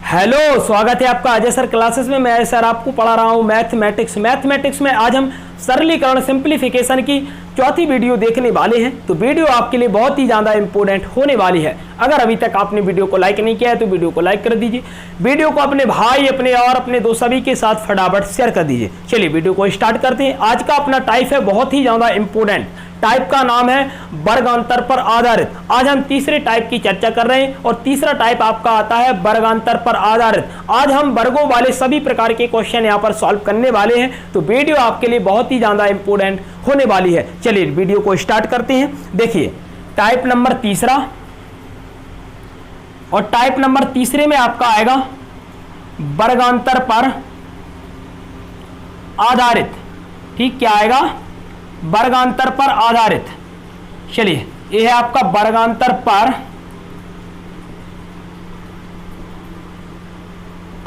Hello, स्वागत है आपका अजय सर क्लासेस में। मैं सर आपको पढ़ा रहा हूँ मैथमेटिक्स में आज हम सरलीकरण सिंप्लीफिकेशन की चौथी वीडियो देखने वाले हैं। तो वीडियो आपके लिए बहुत ही ज़्यादा इंपॉर्टेंट होने वाली है। अगर अभी तक आपने वीडियो को लाइक नहीं किया है तो वीडियो को लाइक कर दीजिए, वीडियो को अपने भाई अपने और अपने दोस्त सभी के साथ फटाफट शेयर कर दीजिए। चलिए वीडियो को स्टार्ट करते हैं। आज का अपना टाइप है बहुत ही ज़्यादा इंपॉर्टेंट, टाइप का नाम है वर्गांतर पर आधारित। आज हम तीसरे टाइप की चर्चा कर रहे हैं और तीसरा टाइप आपका आता है वर्गांतर पर आधारित। आज हम वर्गों वाले सभी प्रकार के क्वेश्चन यहां पर सॉल्व करने वाले हैं। तो वीडियो आपके लिए बहुत ही ज्यादा इंपॉर्टेंट होने वाली है। चलिए वीडियो को स्टार्ट करते हैं। देखिए टाइप नंबर तीसरा, और टाइप नंबर तीसरे में आपका आएगा वर्गांतर पर आधारित। ठीक, क्या आएगा? वर्गांतर पर आधारित। चलिए यह है आपका वर्गांतर पर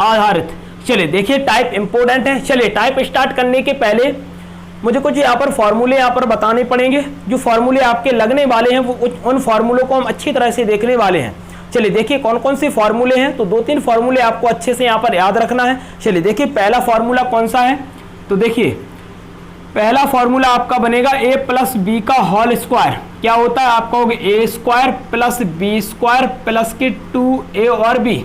आधारित। चलिए देखिए टाइप इंपॉर्टेंट है। चलिए टाइप स्टार्ट करने के पहले मुझे कुछ यहाँ पर फॉर्मूले यहाँ पर बताने पड़ेंगे। जो फॉर्मूले आपके लगने वाले हैं वो उन फॉर्मूलों को हम अच्छी तरह से देखने वाले हैं। चलिए देखिए कौन कौन से फॉर्मूले हैं। तो 2-3 फॉर्मूले आपको अच्छे से यहाँ पर याद रखना है। चलिए देखिए पहला फॉर्मूला कौन सा है। तो देखिए पहला फॉर्मूला आपका बनेगा a प्लस बी का होल स्क्वायर। क्या होता है? आप कहोगे a square plus b square plus के 2a और b।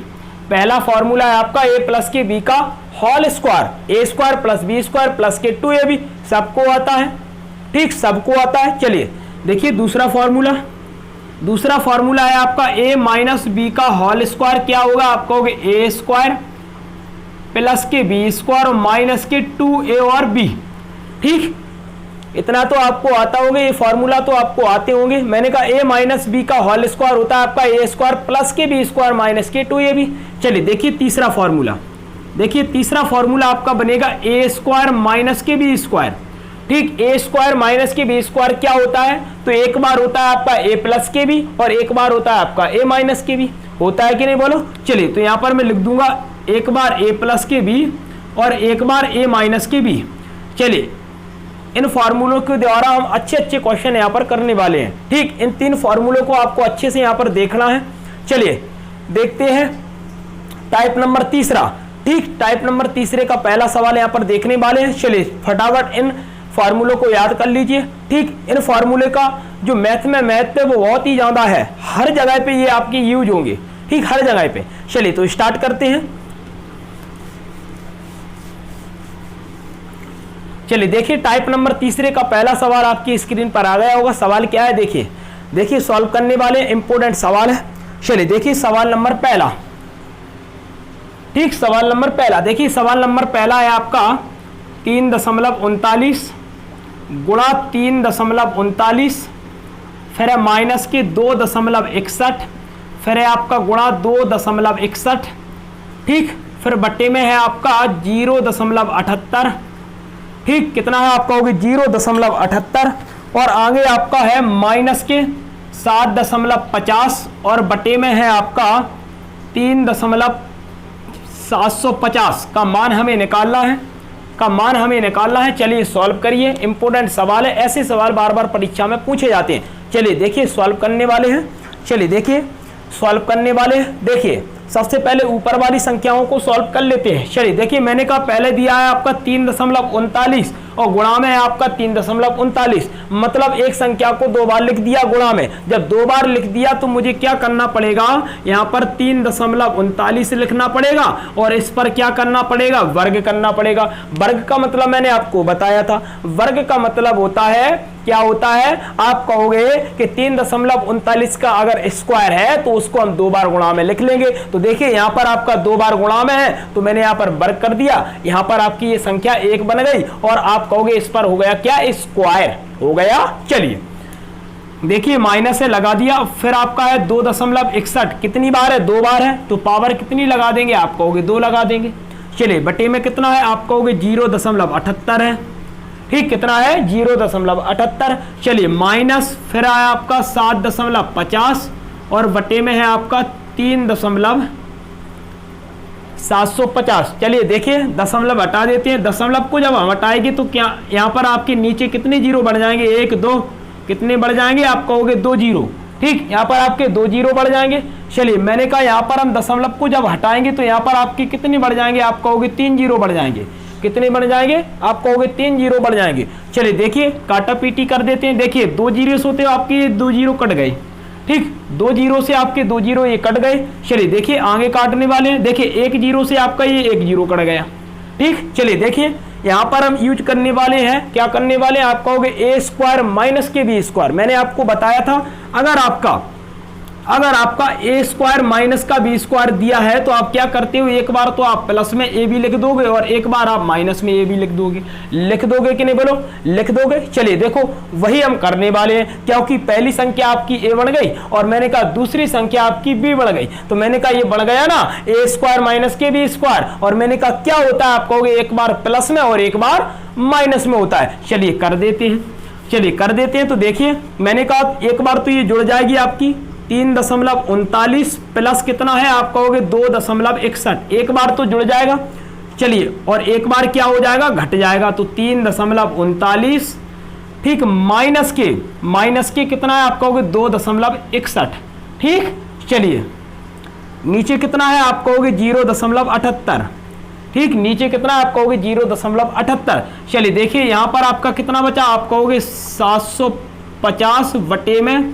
पहला फॉर्मूला है आपका a प्लस के b का whole square, a square plus b square plus के 2ab। सबको आता है, ठीक, सबको आता है। चलिए देखिए दूसरा फॉर्मूला है आपका a माइनस बी का होल स्क्वायर। क्या होगा? आप कहोगे ए स्क्वायर प्लस के बी स्क्वायर और माइनस के 2a और b। ठीक, इतना तो आपको आता होगा, ये फॉर्मूला तो आपको आते होंगे। मैंने कहा a माइनस बी का होल स्क्वायर होता है आपका ए स्क्वायर प्लस के बी स्क्वायर माइनस के 2ab। चलिए देखिए तीसरा फॉर्मूला, देखिए तीसरा फॉर्मूला आपका बनेगा ए स्क्वायर माइनस के बी स्क्वायर। ठीक, ए स्क्वायर माइनस के बी स्क्वायर क्या होता है? तो एक बार होता है आपका ए प्लस के बी और एक बार होता है आपका ए माइनस के बी। होता है कि नहीं बोलो? चलिए तो यहां पर मैं लिख दूंगा एक बार ए प्लस के बी और एक बार ए माइनस के बी। चलिए इन फार्मूलों के द्वारा हम अच्छे क्वेश्चन यहाँ पर करने वाले हैं। ठीक, इन 3 फार्मूलों को आपको अच्छे से यहाँ पर देखना है। चलिए देखते हैं टाइप नंबर तीसरा। ठीक, टाइप नंबर तीसरे का पहला सवाल यहाँ पर देखने वाले हैं। चलिए फटाफट इन फार्मूलों को याद कर लीजिए। ठीक, इन फार्मूले का जो मैथ में महत्व है वो बहुत ही ज्यादा है। हर जगह पे ये आपकी यूज होंगे। ठीक, हर जगह पे। चलिए तो स्टार्ट करते हैं। चलिए देखिए टाइप नंबर तीसरे का पहला सवाल आपकी स्क्रीन पर आ गया होगा। सवाल क्या है? देखिए सॉल्व करने वाले इंपॉर्टेंट सवाल है। चलिए देखिए सवाल नंबर पहला। ठीक, सवाल नंबर पहला, देखिए सवाल नंबर पहला है आपका 3.39 गुणा 3.39, फिर है माइनस के 2.61, फिर है आपका गुणा 2.61। ठीक, फिर बट्टे में है आपका 0.78। ठीक, कितना है? आप कहोगे 0.78 और आगे आपका है माइनस के 7.50 और बटे में है आपका 3.750 का मान हमें निकालना है। चलिए सॉल्व करिए। इंपॉर्टेंट सवाल है, ऐसे सवाल बार बार परीक्षा में पूछे जाते हैं। चलिए देखिए सॉल्व करने वाले हैं। चलिए देखिए सॉल्व करने वाले हैं। देखिए सबसे पहले ऊपर वाली संख्याओं को सॉल्व कर लेते हैं। चलिए देखिए मैंने कहा पहले दिया है आपका 3.39 और गुणा में है आपका 3.39, मतलब एक संख्या को 2 बार लिख दिया गुणा में। जब 2 बार लिख दिया तो मुझे क्या करना पड़ेगा? यहाँ पर 3.39 लिखना पड़ेगा और इस पर क्या करना पड़ेगा? वर्ग करना पड़ेगा। वर्ग का मतलब मैंने आपको बताया था, वर्ग का मतलब होता है, क्या होता है? आप कहोगे कि 3.39 का अगर स्क्वायर है तो उसको हम 2 बार गुणा में लिख लेंगे। तो देखिए यहाँ पर आपका 2 बार गुणा में है तो मैंने यहाँ पर वर्ग कर दिया। यहाँ पर आपकी ये संख्या 1 बन गई और आप कहोगे इस पर हो गया क्या? स्क्वायर हो गया। चलिए देखिए माइनस से लगा दिया, फिर आपका है 2.61। कितनी बार है? 2 बार है, तो पावर कितनी लगा देंगे? आप कहोगे 2 लगा देंगे। चलिए बटे में कितना है? आप कहोगे 0.78 है। ठीक, कितना है? 0.78। चलिए माइनस, फिर आया आपका 7.50 और बटे में है आपका 3.750। चलिए देखिए दशमलव हटा देते हैं। दशमलव को जब हम हटाएंगे तो क्या यहाँ पर आपके नीचे कितने जीरो बढ़ जाएंगे? 1 2, कितने बढ़ जाएंगे? आप कहोगे 2 जीरो। ठीक, यहाँ पर आपके 2 जीरो बढ़ जाएंगे। चलिए मैंने कहा यहाँ पर हम दशमलव को जब हटाएंगे तो यहाँ पर आपके कितने बढ़ जाएंगे, आप कहोगे 3 जीरो बढ़ जाएंगे। कितने बढ़ जाएंगे, आप कहोगे 3 जीरो बढ़ जाएंगे। चलिए देखिए काटा पीटी कर देते हैं। देखिए 2 जीरो से होते आपके 2 जीरो कट गए। ठीक, 2 जीरो से आपके 2 जीरो ये कट गए। चलिए देखिए आगे काटने वाले हैं। देखिए 1 जीरो से आपका ये 1 जीरो कट गया। ठीक, चलिए देखिए यहाँ पर हम यूज करने वाले हैं, क्या करने वाले हैं, आप कहोगे ए स्क्वायर माइनस के बी स्क्वायर। मैंने आपको बताया था अगर आपका ए स्क्वायर माइनस का बी स्क्वायर दिया है तो आप क्या करते हो, एक बार तो आप प्लस में ए भी लिख दोगे और एक बार आप माइनस में ए भी लिख दोगे कि नहीं, बोलो लिख दोगे। चलिए देखो वही हम करने वाले हैं, क्योंकि पहली संख्या आपकी ए बढ़ गई और मैंने कहा दूसरी संख्या आपकी बी बढ़ गई, तो मैंने कहा ये बढ़ गया ना ए स्क्वायर माइनस के बी स्क्वायर, और मैंने कहा क्या होता है, आप कहोगे एक बार प्लस में और एक बार माइनस में होता है। चलिए कर देते हैं, तो देखिए मैंने कहा एक बार तो ये जुड़ जाएगी आपकी 3.39 प्लस कितना है, आप कहोगे 2.61, एक बार तो जुड़ जाएगा। चलिए और एक बार क्या हो जाएगा, घट जाएगा, तो 3.39, ठीक, माइनस के कितना है, आप कहोगे 2.61। ठीक, चलिए नीचे कितना है, आप कहोगे 0.78। ठीक, नीचे कितना है, आप कहोगे 0.78। चलिए देखिए यहाँ पर आपका कितना बचा, आप कहोगे 750 बटे में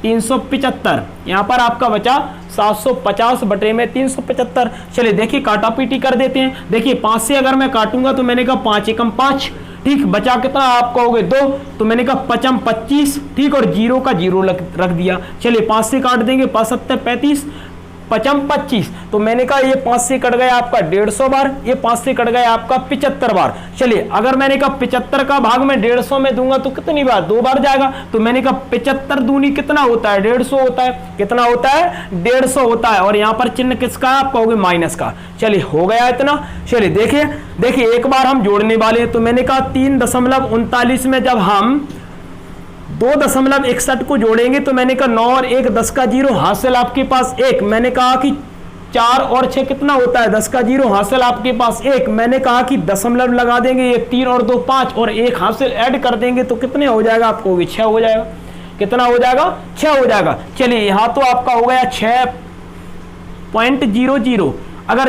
375। यहाँ पर आपका बचा 750 बटे में 375। चलिए देखिए काटा पीटी कर देते हैं। देखिए 5 से अगर मैं काटूंगा तो मैंने कहा 5 एकम 5। ठीक, बचा कितना, आप कहोगे 2, तो मैंने कहा 5 25। ठीक, और जीरो का जीरो रख दिया। चलिए 5 से काट देंगे, 5 7 35, 5 25, तो मैंने कहा ये 5 से कट गया आपका 150 बार, ये 5 से कट गया आपका 75 बार। चलिए अगर मैंने कहा 75 का भाग में 150 में दूंगा तो कितनी बार, 2 बार जाएगा, तो मैंने कहा 75 दूनी कितना होता है, 150 होता है। कितना होता है, 150 होता है, और यहाँ पर चिन्ह किसका है, आप कहोगे माइनस का। चलिए हो गया इतना। चलिए देखिए एक बार हम जोड़ने वाले हैं, तो मैंने कहा 3.39 में जब हम 2.61 को जोड़ेंगे तो मैंने कहा 9 और 1 10 का जीरो, हासिल आपके पास 1। मैंने कहा कि 4 और 6 कितना होता है, 10 का जीरो, हासिल आपके पास 1। मैंने कहा कि दशमलव लगा देंगे, ये 3 और 2 5 और 1 हासिल ऐड कर देंगे तो कितने हो जाएगा, आपको 6 हो जाएगा। कितना हो जाएगा, 6 हो जाएगा। चलिए यहाँ तो आपका हो गया 6.00। अगर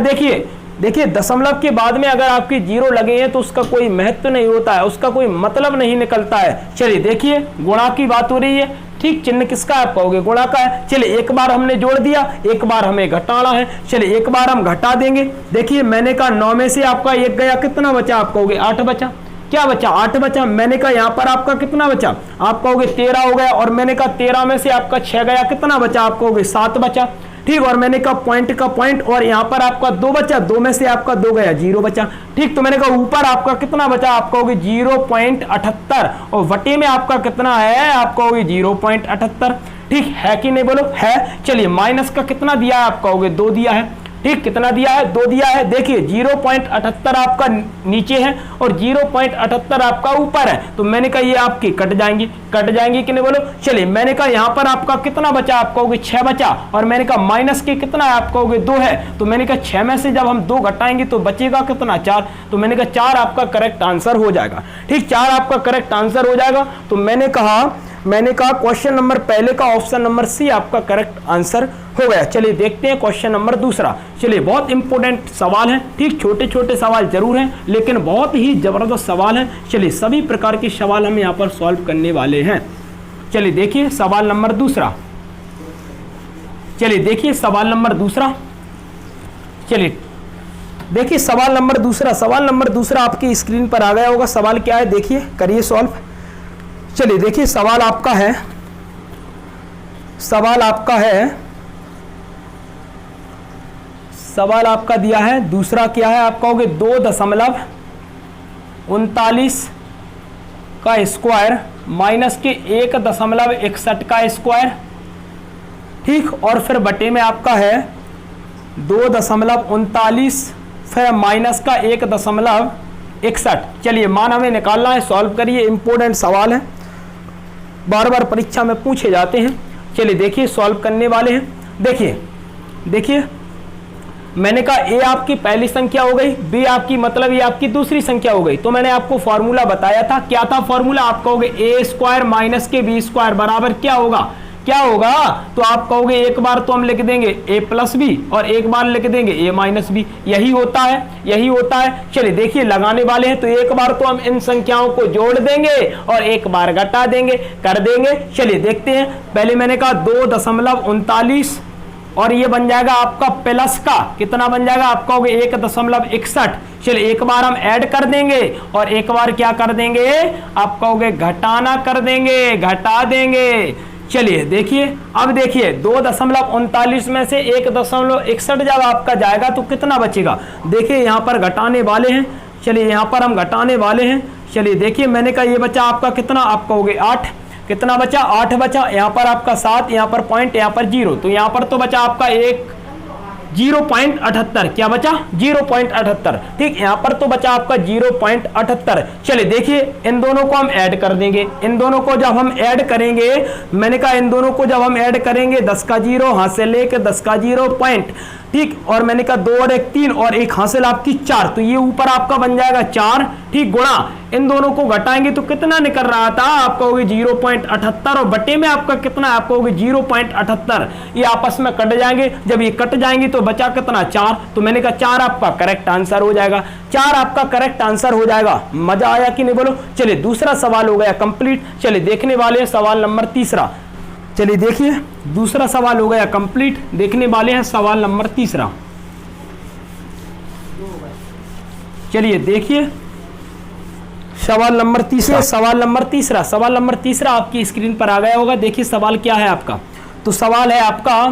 देखिए दशमलव के बाद में अगर आपके जीरो लगे हैं तो उसका कोई महत्व नहीं होता है, उसका कोई मतलब नहीं निकलता है। चलिए देखिए गुणा की बात हो रही है। ठीक, चिन्ह किसका है, आप कहोगे गुणा का है। चलिए एक बार हमने जोड़ दिया, एक बार हमें घटाना है। चलिए एक बार हम घटा देंगे। देखिए मैंने कहा 9 में से आपका 1 गया, कितना बचा, आप कहोगे 8 बचा। क्या बचा, 8 बचा। मैंने कहा यहाँ पर आपका कितना बचा, आप कहोगे 13 हो गया, और मैंने कहा 13 में से आपका 6 गया, कितना बचा, आप कहोगे 7 बचा। ठीक, और मैंने कहा पॉइंट का पॉइंट, और यहाँ पर आपका 2 बचा, 2 में से आपका 2 गया, 0 बचा। ठीक, तो मैंने कहा ऊपर आपका कितना बचा, आप कहोगे 0.78, और वटे में आपका कितना है, आप कहोगे 0.78। ठीक है कि नहीं, बोलो है। चलिए माइनस का कितना दिया है, आप कहोगे 2 दिया है। ठीक, कितना दिया है, 2 दिया है। देखिए 0.78 आपका नीचे है और 0.78 आपका ऊपर है, तो मैंने कहा ये आपकी कट जाएंगी कि नहीं, बोलो। चलिए मैंने कहा यहाँ पर आपका कितना बचा, आप कहोगे 6 बचा, और मैंने कहा माइनस के कितना है, आप कहोगे 2 है, तो मैंने कहा 6 में से जब हम 2 घटाएंगे तो बचेगा कितना, 4, तो मैंने कहा 4 आपका करेक्ट आंसर हो जाएगा। ठीक, 4 आपका करेक्ट आंसर हो जाएगा। तो मैंने कहा क्वेश्चन नंबर पहले का ऑप्शन नंबर सी आपका करेक्ट आंसर हो गया। चलिए देखते हैं क्वेश्चन नंबर दूसरा। चलिए बहुत इंपॉर्टेंट सवाल है। ठीक, छोटे छोटे सवाल जरूर हैं लेकिन बहुत ही जबरदस्त सवाल है। चलिए सभी प्रकार के सवाल हम यहाँ पर सॉल्व करने वाले हैं। चलिए देखिए सवाल नंबर दूसरा। चलिए देखिए सवाल नंबर दूसरा। चलिए देखिए सवाल नंबर दूसरा। सवाल नंबर दूसरा आपकी स्क्रीन पर आ गया होगा। सवाल क्या है, देखिए करिए सॉल्व। चलिए देखिए सवाल आपका दिया है दूसरा क्या है, आप कहोगे 2.39 का स्क्वायर माइनस के 1.61 का स्क्वायर। ठीक, और फिर बटे में आपका है 2.39 फिर माइनस का 1.61। चलिए मान हमें निकालना है, सॉल्व करिए। इंपॉर्टेंट सवाल है, बार बार परीक्षा में पूछे जाते हैं। चलिए देखिए सॉल्व करने वाले हैं। देखिए मैंने कहा ए आपकी पहली संख्या हो गई, बी आपकी मतलब ये आपकी दूसरी संख्या हो गई। तो मैंने आपको फॉर्मूला बताया था, क्या था फॉर्मूला, आप कहोगे ए स्क्वायर माइनस के बी स्क्वायर बराबर क्या होगा, क्या होगा, तो आप कहोगे एक बार तो हम लिख देंगे a प्लस बी और एक बार लिख देंगे a माइनस बी, यही होता है, यही होता है। चलिए देखिए लगाने वाले हैं तो एक बार तो हम इन संख्याओं को जोड़ देंगे और एक बार घटा देंगे, कर देंगे। चलिए देखते हैं, पहले मैंने कहा 2.39 और ये बन जाएगा आपका प्लस का कितना बन जाएगा, आप कहोगे 1.61। चलिए एक बार हम ऐड कर देंगे और एक बार क्या कर देंगे, आप कहोगे घटाना कर देंगे, घटा देंगे। चलिए देखिए, अब देखिए 2.39 में से 1.61 जब आपका जाएगा तो कितना बचेगा, देखिए यहाँ पर घटाने वाले हैं। चलिए यहाँ पर हम घटाने वाले हैं। चलिए देखिए मैंने कहा ये बचा आपका कितना, आप कहोगे 8, कितना बचा 8 बचा, यहाँ पर आपका 7, यहाँ पर पॉइंट, यहाँ पर 0, तो यहाँ पर तो बचा आपका 0.78, क्या बचा 0.78। ठीक, यहाँ पर तो बचा आपका 0.78। चलिए देखिए इन दोनों को हम ऐड कर देंगे, इन दोनों को जब हम ऐड करेंगे, मैंने कहा इन दोनों को जब हम ऐड करेंगे 10 का 0 हाथ से लेके 10 का 0 पॉइंट, ठीक, और मैंने कहा 2 और 1 3 और एक हासिल आपकी 4, तो ये ऊपर आपका बन जाएगा 4, ठीक, गुणा इन दोनों को घटाएंगे तो कितना निकल रहा था, आप कहोगे 0.78 और बटे में आपका कितना, आप कहोगे 0.78। ये आपस में कट जाएंगे, जब ये कट जाएंगे तो बचा कितना 4, तो मैंने कहा 4 आपका करेक्ट आंसर हो जाएगा, 4 आपका करेक्ट आंसर हो जाएगा। मजा आया कि नहीं बोलो। चलिए दूसरा सवाल हो गया कंप्लीट। चलिए देखने वाले हैं सवाल नंबर तीसरा। चलिए देखिए दूसरा सवाल हो गया कंप्लीट, देखने वाले हैं सवाल नंबर तीसरा। चलिए देखिए सवाल नंबर तीसरा, सवाल नंबर तीसरा आपकी स्क्रीन पर आ गया होगा। देखिए सवाल क्या है आपका, तो सवाल है आपका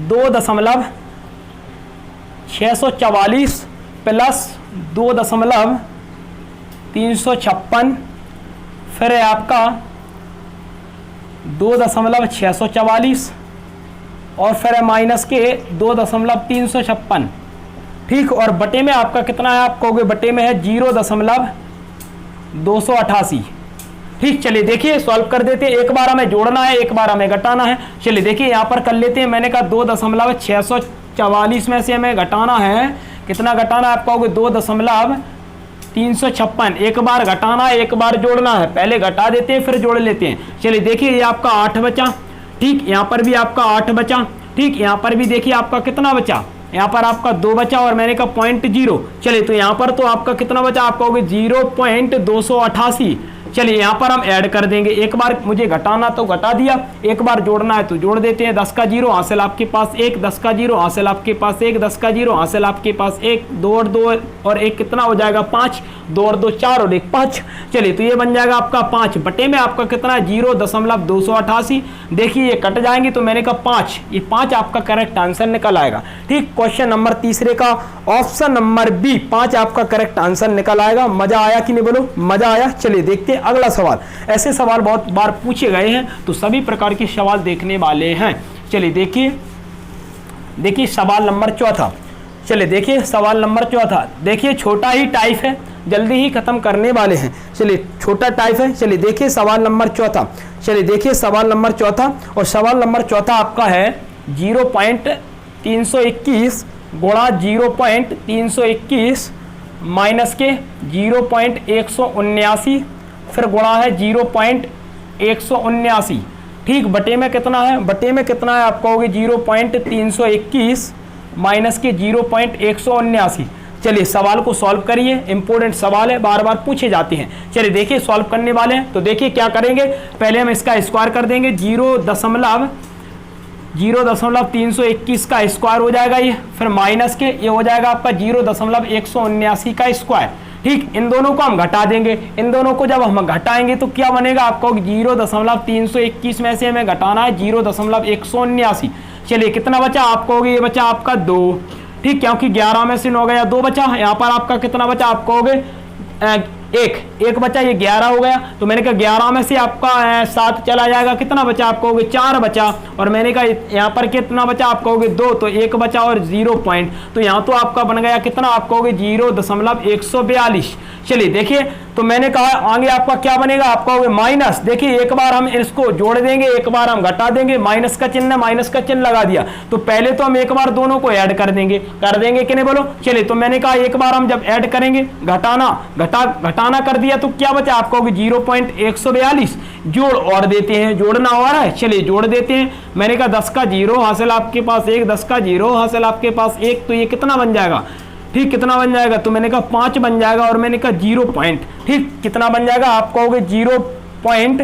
2.644 प्लस 2.356, फिर है आपका 2.644 और फिर है माइनस के 2.356, ठीक, और बटे में आपका कितना है, आप कहोगे बटे में है 0.288, ठीक। चलिए देखिए सॉल्व कर देते हैं, एक बार हमें जोड़ना है, एक बार हमें घटाना है। चलिए देखिए यहाँ पर कर लेते हैं, मैंने कहा 2.644 में से हमें घटाना है, कितना घटाना है, आप कहोगे 2.356, एक बार घटाना है, एक बार जोड़ना है, पहले घटा देते हैं फिर जोड़ लेते हैं। चलिए देखिए ये आपका 8 बचा, ठीक, यहाँ पर भी आपका 8 बचा, ठीक, यहाँ पर भी देखिए आपका कितना बचा, यहाँ पर आपका 2 बचा और मैंने कहा 0.0। चलिए तो यहाँ पर तो आपका कितना बचा, आप कहोगे 0.288। चलिए यहाँ पर हम ऐड कर देंगे, एक बार मुझे घटाना तो घटा दिया, एक बार जोड़ना है तो जोड़ देते हैं। 10 का 0 हासिल आपके पास 1, 10 का 0 हासिल आपके पास 1, 10 का 0 हासिल आपके पास 1, 2 और 2 और 1 कितना हो जाएगा 5, 2 और 2 4 और 1 5। चलिए तो ये बन जाएगा आपका 5, बटे में आपका कितना है 0.288। देखिए ये कट जाएंगे तो मैंने कहा 5, ये 5 आपका करेक्ट आंसर निकल आएगा, ठीक। क्वेश्चन नंबर तीसरे का ऑप्शन नंबर बी 5 आपका करेक्ट आंसर निकल आएगा। मजा आया कि नहीं बोलो, मजा आया। चलिए देखते हैं अगला सवाल। ऐसे सवाल बहुत बार पूछे गए हैं तो सभी प्रकार के सवाल देखने वाले हैं। चलिए देखिए सवाल नंबर चौथा। चलिए देखिए सवाल नंबर चौथा, देखिए छोटा ही टाइप है, जल्दी ही खत्म करने वाले हैं। चलिए छोटा टाइप है। चलिए देखिए सवाल नंबर चौथा। चलिए देखिए सवाल नंबर चौथा, और सवाल नंबर चौथा आपका है 0.321 गुणा 0.321 माइनस के 0.179, फिर गुणा है 0.179, ठीक, बटे में कितना है, बटे में कितना है, आप कहोगे 0.321 माइनस के 0.179। चलिए सवाल को सॉल्व करिए, इंपॉर्टेंट सवाल है, बार बार पूछे जाते हैं। चलिए देखिए सॉल्व करने वाले हैं तो देखिए क्या करेंगे, पहले हम इसका स्क्वायर कर देंगे, 0.321 का स्क्वायर हो जाएगा ये, फिर माइनस के ये हो जाएगा आपका 0.179 का स्क्वायर, ठीक। इन दोनों को हम घटा देंगे, इन दोनों को जब हम घटाएंगे तो क्या बनेगा, आपको 0.321 में से हमें घटाना है 0.179। चलिए कितना बचा, आप कहोगे ये बचा आपका 2, ठीक, क्योंकि 11 में से 9 गया, 2 बचा। यहाँ पर आपका कितना बचा, आप कहोगे 1 बचा, ये 11 हो गया। तो मैंने कहा 11 में से आपका 7 चला जाएगा, कितना बचा, आप कहोगे 4 बचा। और मैंने कहा यहाँ पर कितना बचा, आप कहोगे 2, तो 1 बचा और 0 पॉइंट, तो यहाँ तो आपका बन गया कितना, आप कहोगे 0.142। चलिए देखिए तो मैंने कहा आगे आपका क्या बनेगा, आपका होगा माइनस। देखिए एक बार हम इसको जोड़ देंगे, एक बार हम घटा देंगे, माइनस का चिन्ह लगा दिया। तो पहले तो हम एक बार दोनों को ऐड कर देंगे कि नहीं बोलो। चलिए तो मैंने कहा एक बार हम जब ऐड करेंगे, घटाना कर दिया तो क्या बचा आपका होगा 0.142। जोड़ और देते हैं, जोड़ना हो रहा है, चलिए जोड़ देते हैं। मैंने कहा 10 का 0 हासिल आपके पास 1, 10 का 0 हासिल आपके पास 1, तो ये कितना बन जाएगा, ठीक कितना बन जाएगा, तो मैंने कहा 5 बन जाएगा। और मैंने कहा 0 पॉइंट, ठीक कितना बन जाएगा आपका होगा 0 पॉइंट,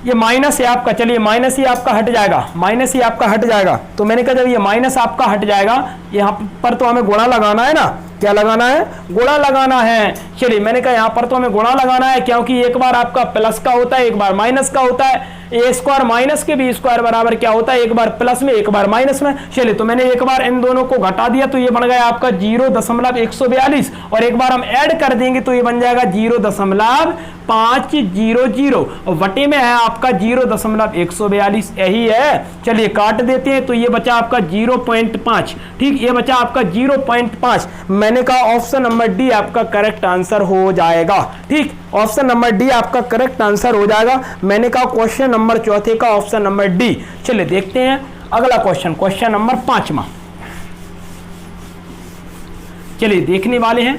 ये माइनस है आपका, चलिए माइनस ही आपका हट जाएगा, माइनस ही आपका हट जाएगा। तो मैंने कहा जब ये माइनस आपका हट जाएगा, यहाँ पर तो हमें गुणा लगाना है ना, क्या लगाना है, गुणा लगाना है। चलिए मैंने कहा यहाँ पर तो हमें गुणा लगाना है, क्योंकि एक बार आपका प्लस का होता है, एक बार माइनस का होता है। ए स्क्वायर माइनस के बी स्क्वायर बराबर क्या होता है, एक बार प्लस में एक बार माइनस में। चलिए तो मैंने एक बार इन दोनों को घटा दिया तो ये बन गया आपका 0.142, और एक बार हम ऐड कर देंगे तो ये बन जाएगा 0.500, और वटे में है आपका 0.142, यही है। चलिए काट देते हैं तो ये बचा आपका 0.5, ठीक ये बचा आपका 0.5। मैंने कहा ऑप्शन नंबर डी आपका करेक्ट आंसर हो जाएगा, ठीक ऑप्शन नंबर डी आपका करेक्ट आंसर हो जाएगा। मैंने कहा क्वेश्चन नंबर चौथे का ऑप्शन नंबर डी। चलिए देखते हैं अगला क्वेश्चन, क्वेश्चन नंबर 5वां। चलिए देखने वाले हैं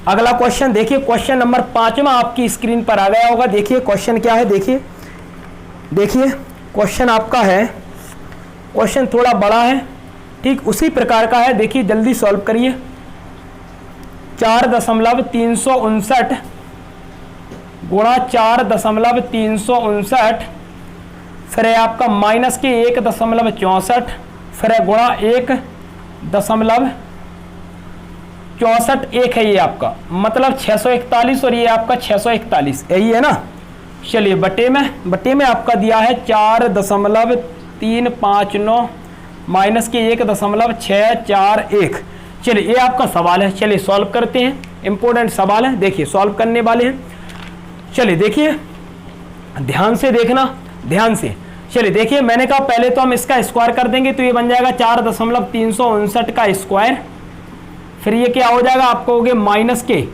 अगला क्वेश्चन। देखिए क्वेश्चन नंबर 5वां आपकी स्क्रीन पर आ गया होगा। देखिए क्वेश्चन क्या है, देखिए क्वेश्चन आपका है, क्वेश्चन थोड़ा बड़ा है, ठीक उसी प्रकार का है। देखिए जल्दी सॉल्व करिए। 4.359 गुणा 4.359, फिर है आपका माइनस के 1.64, फिर है गुणा 1.64 1 है ये आपका, मतलब 641, और ये आपका 641 यही है ना। चलिए बटे में आपका दिया है 4.359 माइनस के 1.641। चलिए ये आपका सवाल है, चलिए सॉल्व करते हैं, इंपॉर्टेंट सवाल है, देखिए सॉल्व करने वाले हैं। चलिए देखिए ध्यान से देखना, ध्यान से। चलिए देखिए मैंने कहा पहले तो हम इसका स्क्वायर कर देंगे तो ये बन जाएगा 4.359 का स्क्वायर, फिर ये क्या हो जाएगा आपको होगे माइनस के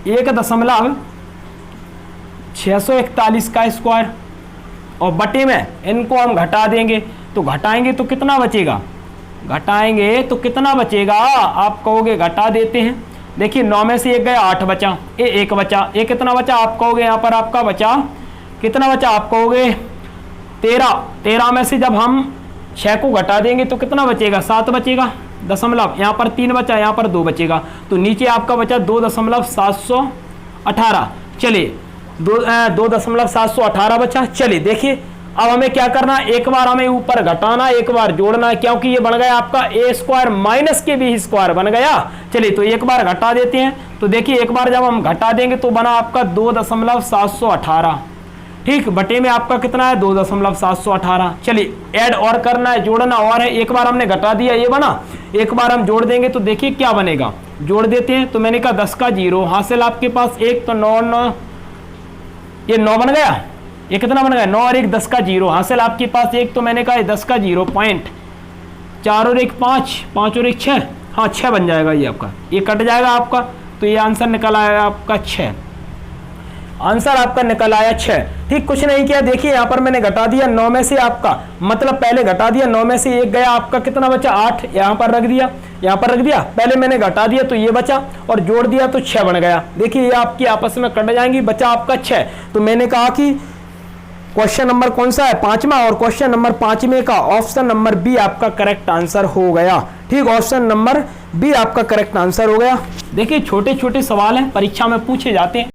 1.641 का स्क्वायर, और बटे में इनको हम घटा देंगे तो घटाएंगे तो कितना बचेगा, आप कहोगे घटा देते हैं। देखिए 9 में से 1 गया 8 बचा, ये 1 बचा, ये कितना बचा आप कहोगे, यहाँ पर आपका बचा कितना बचा आप कहोगे 13 में से जब हम 6 को घटा देंगे तो कितना बचेगा 7 बचेगा, दशमलव यहाँ पर 3 बचा, यहाँ पर 2 बचेगा, तो नीचे आपका बचा 2.718। चलिए 2.718 बचा। चलिए देखिए अब हमें क्या करना है, एक बार हमें ऊपर घटाना, एक बार जोड़ना है, क्योंकि ये बन गया आपका ए स्क्वायर माइनस के बी स्क्वायर बन गया। चलिए तो एक बार घटा देते हैं, तो देखिए एक बार जब हम घटा देंगे तो बना आपका 2.718, ठीक बटे में आपका कितना है 2.718। चलिए ऐड और करना है, जोड़ना और है। एक बार हमने घटा दिया ये बना, एक बार हम जोड़ देंगे तो देखिए क्या बनेगा, जोड़ देते हैं। तो मैंने कहा 10 का 0 हासिल आपके पास 1, तो 9 ये 9 बन गया, ये कितना बन गया 9 और 1 10 का 0 हासिल आपके पास 1, तो मैंने कहा 10 का 0 पॉइंट 4 और 1 5, 5 और 1 6, हाँ 6 बन जाएगा ये आपका, ये कट जाएगा आपका, तो ये आंसर निकल आएगा आपका 6, आंसर आपका निकल आया 6। ठीक कुछ नहीं किया, देखिए यहाँ पर मैंने घटा दिया 9 में से आपका, मतलब पहले घटा दिया 9 में से 1 गया आपका, कितना बचा 8, यहाँ पर रख दिया, यहाँ पर रख दिया, पहले मैंने घटा दिया तो ये बचा और जोड़ दिया तो 6 बन गया। देखिए ये आपकी आपस में कट जाएंगी, बचा आपका 6। तो मैंने कहा कि क्वेश्चन नंबर कौन सा है 5वां, और क्वेश्चन नंबर 5वें का ऑप्शन नंबर बी आपका करेक्ट आंसर हो गया। ठीक, ऑप्शन नंबर बी आपका करेक्ट आंसर हो गया। देखिए छोटे छोटे सवाल हैं, परीक्षा में पूछे जाते हैं।